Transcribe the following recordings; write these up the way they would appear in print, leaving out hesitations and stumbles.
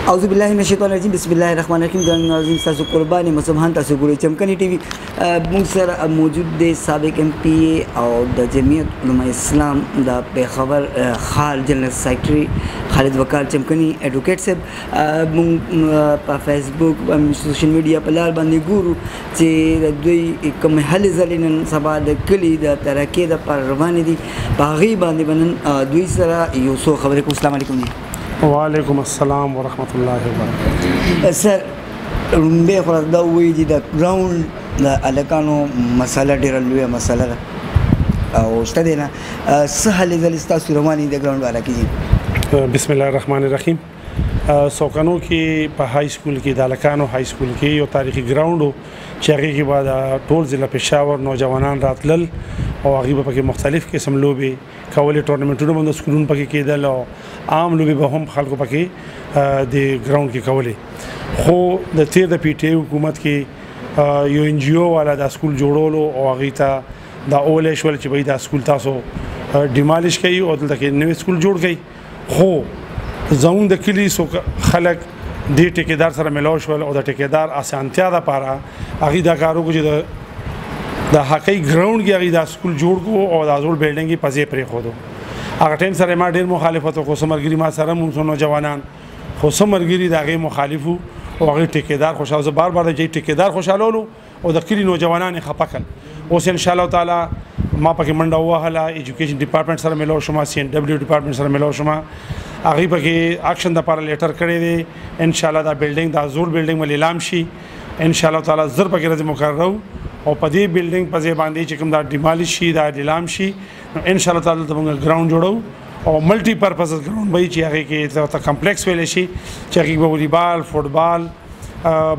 اعوذ بالله من الشیطان الرجیم بسم الله الرحمن الرحیم ګران ناظرین تاسو قرباني مسبحان تاسو ګورئ چمکني ټي وي موږ سره موجود دی سابق ایم پی او د جمعیت علماء اسلام د پیښور خال جنرال سیکرټري خالد وقار چمکني ایډوکیټ صاحب موږ په فیسبوک او سوشل میډیا په لار باندې ګورو چې د دوی کوم هلې ځلې نن سبا د کلي د ترقۍ دپاره روانې دي په هغې باندې دوی سره یو څو خبرې کوو. السلام علیکم. وعلیکم السلام ورحمۃ اللہ وبرکاتہ. سر لومبۍ خو دا ووایي چې د ګراوند د هلکانو مسله ډېره لویه مسله ده او شته دی نه څه هلې ځلې ستاسو روانې د ګراوند باره کې دي؟ بسم الله الرحمن الرحیم. سوکانو کې په های سکول کې د هلکانو های سکول کې یو تاریخي ګراوند و چې هغې کې به د ټول ضلع پېښور نوجوانان راتلل او هغوی به پکې مختلف قسم لوبې کولې، ټورنمنټونه به د سکولونو پکې کېدل او عام لوبې به هم خلکو پکې د ګراوند کې کولې. خو د تیر د پی ټي حکومت کې یو ان جی او والا د سکول جوړولو او هغوی ته دا اولی شول چې بهی دا سکول تاسو ډیمالش کوي او دلته کې نوی سکول جوړ کوي. خو زموږ د کلي خلک دې ټیکېدار سره ملاو شول او د ټیکېدار اسانتیا دپاره هغوی دا کار وکړو چې د هاکی ګراوند کې هغوی دا سکول جوړ کړو او دا زوړ بلډینګ یې په ځای پرېښودو. هغه ټایم سره ما ډېر مخالفت وکړو، څه ملګري ما سره هم څو نوجوانان، خو څه ملګري د هغې مخالف وو او هغوی ټیکېدار خوشحاله. زه بار بار چې ټیکېدار خوشحالولو او د کلي نوجوانان یې خفه کړل. اوس انشاءالله تعالی ما پکې منډه ووهله، ایجوکیشن ډپارټمنټ سره ملاو شوم، سی ان ډبلیو ډپارټمنټ سره ملاو شوم، هغوی پکې اکشن دپاره لیټر کړی دی. انشاءالله دا بلډینګ دا زوړ بلډینګ به لیلام شي انشاءالله تعالی، زر پکې ورځې مقرره او په دې بلډینګ په ځای باندې چې کوم دا ډیمالش شي دا لیلام شي نو انشاءالله تعالی دلته موږ ګراوند جوړو او ملټي پرپز ګراوند به چې هغې کې ورته کمپلیکس ویلی شي چې هغې کې به والیبال، فوټبال،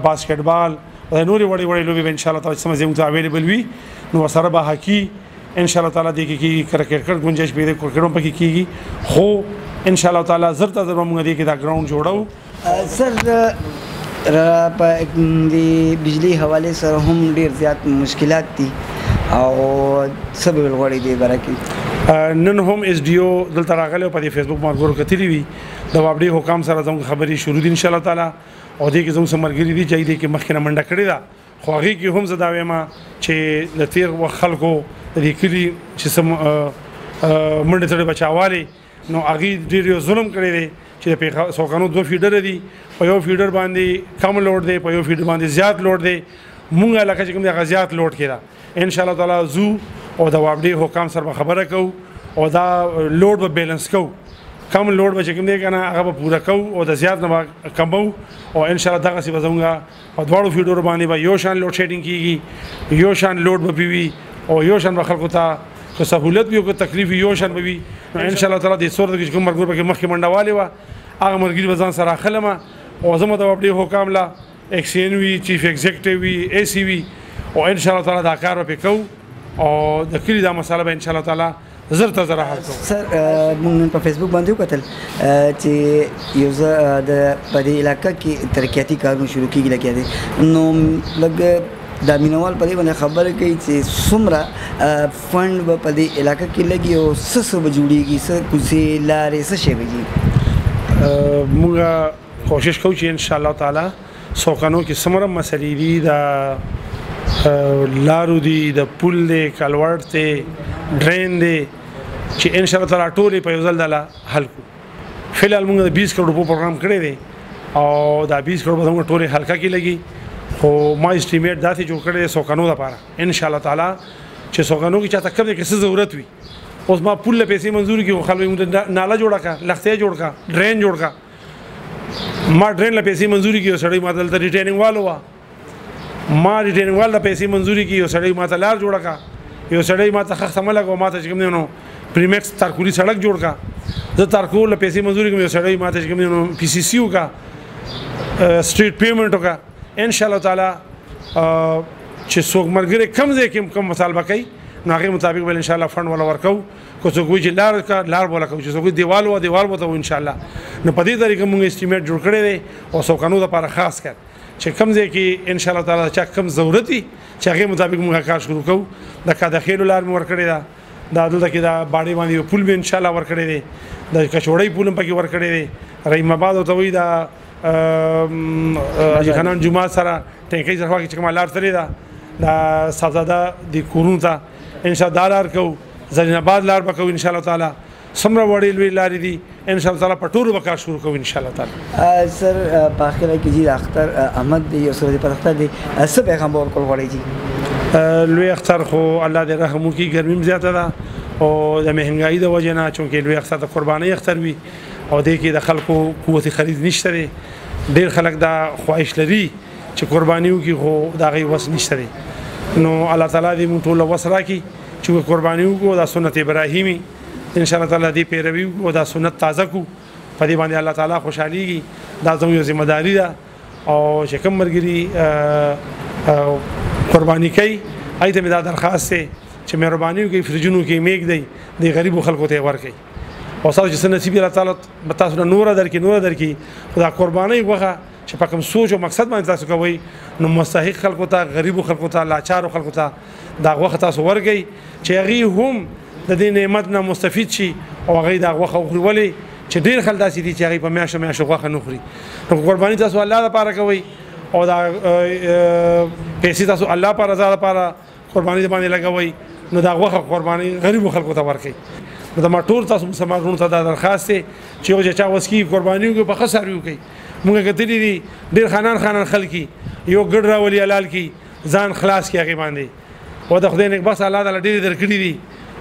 باسکټبال او نورې وړې وړې لوبې به انشاءالله تعالی چې موږ ته اویلیبل وي نو ورسره به هاکي انشاءالله تعالی دې کې کېږي، کرکټ ګنجایش به د کرکټ هم پکې کېږي. خو انشاءالله تعالی زر ته زر به موږ دې کې دا ګراوند جوړو. سر په د بجلی حوالې سره هم ډېر زیات مشکلات دي او څه به غواړئ دې باره کې؟ نن هم ایس ډي او دلته راغلی او په دې فیسبوک ملګرو کتلي وي د وابډي حکام سره زموږ خبرې شروع دي انشاءالله تعالی او دې کې زموږ څه ملګري دي چې دې کې مخکې نه منډه کړې ده. خو هغې کې هم زه دا وایم چې د تېر وخت خلکو د دې کلي چې څه منډې تړې بچاوالې نو هغې ډېر یو ظلم کړی دی چې د سوکانو 2 فیډره دي، په یو فیډر باندې کم لوډ دی، په یو فیډر باندې زیات لوډ دی. مونږ علاقه چې کوم دی هغه زیات لوډ کې ده. انشاءالله تعالی زو او د وابډي حکام سره به خبره کوو او دا لوډ به بیلنس کوو، کم لوډ به چې کوم دی که نه هغه به پوره کوو او د زیات نه به کموو او انشاءالله دغسې به زموږ په دواړو فیډرو باندې به یو شان لوډ شیډینګ کېږي، یو شان لوډ به وي او یو شان به خلکو ته که سهولت وي او که تکلیف وي یو شان به وي. نو انشاءالله تعالی دې صورت کې چې کوم ملګرو پکې مخکې منډه والې وه هغه ملګري به ځان سره اخلم او زه به د وابډي حکام له ایکس این وي، چیف ایگزیکټیو وي، اے سی وي او انشاءالله تعالی دا کار به پې کوو او د کلي دا مسله به انشاءالله تعالی زر ته زر حل کوو. سر موږ نن په فیسبوک باندې وکتل چې یو ځای د په دې علاقه کې ترقیاتي کارونه شروع کېږي لګیا دي نو لږ دا مینوال په دې باندې خبره کوي چې څومره فنډ به په دې علاقه کې لګي او څه به جوړېږي، څه کوڅې لارې څه شی به جي؟ موږ کوشش کوو چې انشاءالله تعالی سوکانو کې څومره مسلې دي د لارو دي، د پل دی، کلورټ دی، ډرین دی چې انشاءالله تعالی ټولې په یو ځل دله حل کړو. فلحال موږ د 20 کروڑ روپو پروګرام کړی دی او دا 20 کروڑ به زموږ ټولې حلقه کې لګي. خو ما اسټیمیټ داسې جوړ کړی دی سوکانو دپاره انشاءالله تعالی چې سوکانو کې چاته کوم دی که څه ضرورت وي. اوس ما پل له پیسې منظوري کړي خو خلکو ناله جوړه کړه، لښتې جوړ کړه، ډرین جوړ کړه. ما ډرین له پیسې منظوري کړي، یو سړی ما دلته ریټیننګ والو وه، ما ریټیننګ وال له پیسې منظوري کړي، یو سړی ما ته لار جوړه کړه، یو سړی ما ته خښته مه لګوه، ما ته چې کوم دی نو پریمیکس تارکولي سړک جوړ کړه. زه تارکول له پیسې منظوري کړم، یو سړی ما ته چې کوم دی نو پی سی سی وکړه، سټریټ پیمنټ وکړه. انشاءالله تعالی چې څوک ملګری کم ځای کې کوم مطالبه کوي نو هغې مطابق به انشاءالله فنډ وله ورکوو. که څوک وایي چې لار کا لار به ولکوو، چې څوک وایي دیوال وه دیوال به ته وو انشاءالله. نو په دې طریقه موږ اسټیمیټ جوړ کړی دی او سوکانو دپاره خاص کر چې کم ځای کې انشاءالله تعالی چا کم ضرورت وي چې هغې مطابق موږ کار شروع کوو. د کادخیلو لار مې ورکړې ده، دا دلته کې دا باډې باندې یو پل مې انشاءالله ورکړی دی، د کچوړۍ پل هم پکې ورکړی دی، رحیم آباد ورته وایي دا حاجی خانان جمعه سره ټینکی سره چې کوم لار تللی ده د صاحبزاده د کورونو ته ان شاء الله لار کوو زرین آباد لار به کوو ان شاء الله تعالی څومره وړې لوی لارې دي ان شاء الله تعالی په ټولو به کار شروع کوو ان شاء الله تعالی. سر په اخره کې جی اختر احمد دی یو سره په اختر دی څه پیغام ورکول غواړي جی؟ لوی اختر خو الله دې رحم وکړي، ګرمي زیاته ده او د مهنګایي د وجې نه، چونکې لوی اختر د قربانۍ اختر وي او دې کې د خلکو قوت خرید نشته دی. ډېر خلک دا خواهش لري چې قرباني وکړي خو د هغې وس نشته دی. نو الله تعالی دې موږ ټوله وس راکړي چې قرباني وکړو دا سنت ابراهیمي ان شاء الله تعالی دې پیروي وکړو دا سنت تازه کړو. په دې باندې الله تعالی خوشحالېږي. دا زموږ یو ذمه داري ده او چې کوم ملګري قرباني کوي هغې ته مې دا درخواست دی چې مهرباني وکړئ فرجونو کې مېږدئ د غریبو خلکو ته یې ورکړئ او ستاسو چې څه نصیب الله تعالی به تاسو نه نوره درکړي خو دا قربانۍ غوښه چې په کوم سوچ او مقصد باندې تاسو کوئ نو مستحق خلکو ته، غریبو خلکو ته، لاچارو خلکو ته دا غوښه تاسو ورکړئ چې هغې هم د دې نعمت نه مستفید شي او هغوی دا غوښه وخوري. ولې چې ډېر خلک داسې دي چې هغوی په میاشتو غوښه نه خوري. نو قرباني تاسو الله لپاره کوئ او دا پیسې تاسو الله په رضا لپاره قرباني باندې لګوئ نو دا غوښه قرباني غریبو خلکو ته ورکړئ. نو د ما ټول تاسو مسلمانانو ته دا درخواست دی چې یو چا وس کي قرباني وکړي، په ښه څاروي وکړي. موږ کتلي دي ډېر خانان خلک یو ګډ راولي حلال کي ځان خلاص کړي هغې باندې او د خدای نیک بس الله تعالی ډېرې درکړي دي.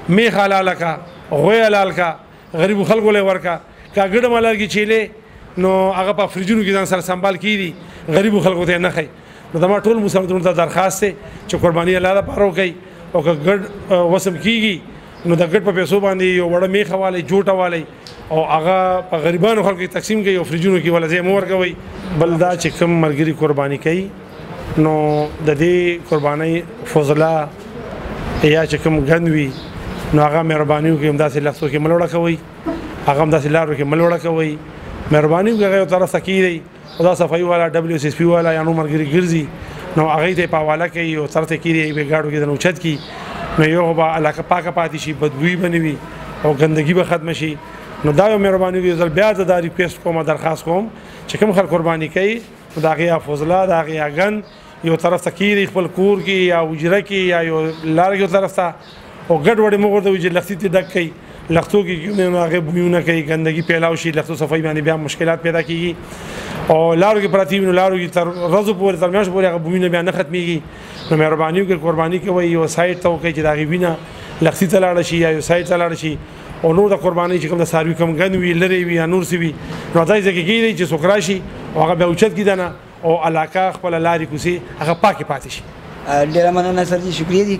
میخ حلاله کا، غوی حلال کا، غریبو خلکو له ورکا کا ګډم حلال کې چیلې نو هغه په فریجونو کې ځان سره سنبال کړي غریبو خلکو ته نه خي. نو د ما ټول مسلمانانو ته درخواست دی چې قرباني الله لپاره وکړئ او که ګډ وسم کېږي نو د ګډ په پیسو باندې یو وړه میخه والی جوټه والی او هغه په غریبانو خلکو کې تقسیم کوي او فریجونو کې ولا ځای مه ورکوئ. بل دا چې کوم ملګري قرباني کوي نو د دې قربانۍ فضله یا چې کوم ګند وي نو هغه مهرباني وکړئ همداسې لښتو کې مه لوړه کوئ، هغه همداسې لارو کې مه لوړه کوئ. مهرباني وکړئ هغه یو طرف ته کېږدئ او دا صفایي والا WSSP والا یا نور ملګري ګرځي نو هغوی ته یې په حواله کوي او طرف ته کېږدئ به ګاډو کې د اوچت کړي نو یو به علاقه پاکه پاتې شي، بدبویي به نه وي او ګندګي به ختمه شي. نو دا یو مهرباني وکړئ. زه بیا دا ریکویسټ کوم درخواست کوم چې کوم خلک قرباني کوي نو د هغې فضله د هغې اګن یو طرف ته کېږدئ خپل کور کې یا حجره کې یا یو لاره کې یو طرف ته او ګډ وډې مه غورځوئ چې لښتي ته ډک کوي. لښتو کې هغې بویونه کوي، ګندګي پیلاو شي، لښتو صفایي باندې بیا مشکلات پیدا کېږي او لارو کې پراته وي نو لارو کې تر ورځو پورې تر میاشتو پورې هغه بویونه بیا نه ختمېږي. نو مهرباني وکړئ قرباني کوئ یو سایډ ته وکړئ چې د هغې وینه لښتي ته لاړه شي یا یو سایډ ته لاړه شي او نور د قربانۍ چې کوم د څاروي کوم ګند وي لرې وي یا نور څه وي نو داسې ځای کې کېږدئ چې څوک راشي او هغه بیا اوچت کړي دنه او علاقه خپله لارې کوڅې هغه پاکې پاتې شي. ډیره مننه سر جی، شکریه دي.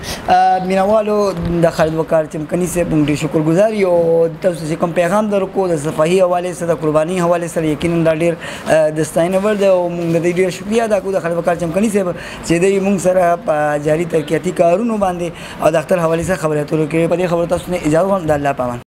مینوالو د خالد وقار چمکني صاحب موږ ډېر شکرګزار یو. تاسو چې کوم پیغام درکو د صفاهي حوالې سره د قرباني حوالې سره یقینا دا ډېر د ستاینې وړ دی او موږ د دې ډېر شکریه ادا کوو د خالد وقار چمکني صاحب چې دوی موږ سره په جاري ترقیاتي کارونو باندې او د اختر حوالې سره خبرې اترې کوي. په دې خبرو تاسو نه اجازه غواړم. د الله پامان.